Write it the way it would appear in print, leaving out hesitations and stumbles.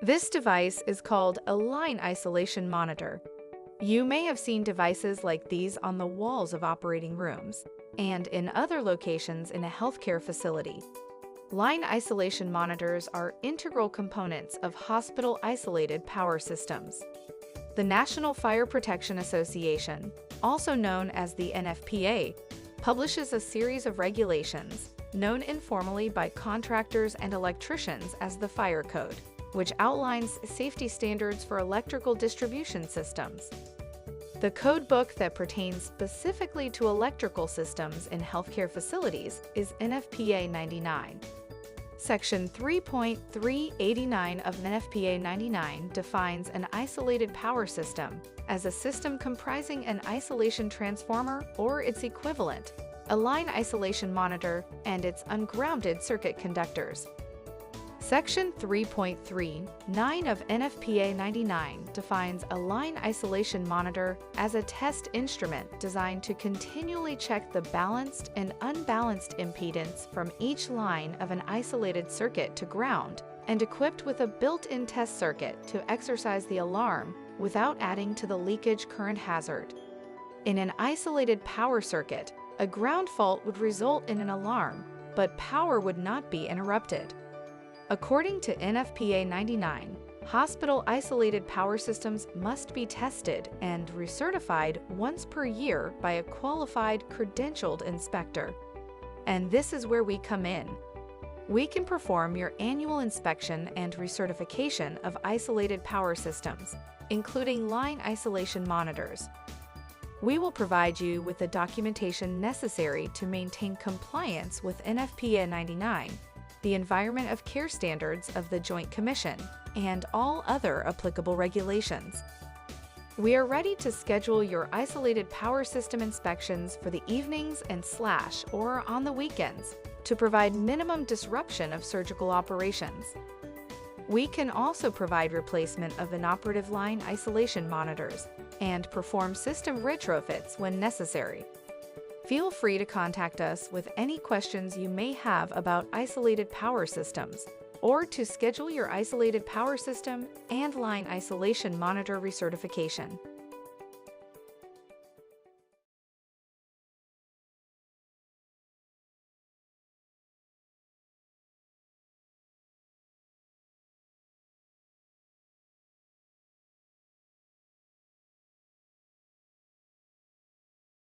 This device is called a line isolation monitor. You may have seen devices like these on the walls of operating rooms and in other locations in a healthcare facility. Line isolation monitors are integral components of hospital isolated power systems. The National Fire Protection Association, also known as the NFPA, publishes a series of regulations, known informally by contractors and electricians as the Fire Code, which outlines safety standards for electrical distribution systems. The code book that pertains specifically to electrical systems in healthcare facilities is NFPA99. Section 3.389 of NFPA99 defines an isolated power system as a system comprising an isolation transformer or its equivalent, a line isolation monitor, and its ungrounded circuit conductors. Section 3.39 of NFPA99 defines a line isolation monitor as a test instrument designed to continually check the balanced and unbalanced impedance from each line of an isolated circuit to ground and equipped with a built-in test circuit to exercise the alarm without adding to the leakage current hazard. In an isolated power circuit, a ground fault would result in an alarm, but power would not be interrupted. According to NFPA 99, hospital isolated power systems must be tested and recertified once per year by a qualified, credentialed inspector. And this is where we come in. We can perform your annual inspection and recertification of isolated power systems, including line isolation monitors. We will provide you with the documentation necessary to maintain compliance with NFPA 99, the Environment of Care Standards of the Joint Commission, and all other applicable regulations. We are ready to schedule your isolated power system inspections for the evenings and or on the weekends to provide minimum disruption of surgical operations. We can also provide replacement of inoperative line isolation monitors and perform system retrofits when necessary. Feel free to contact us with any questions you may have about isolated power systems, or to schedule your isolated power system and line isolation monitor recertification.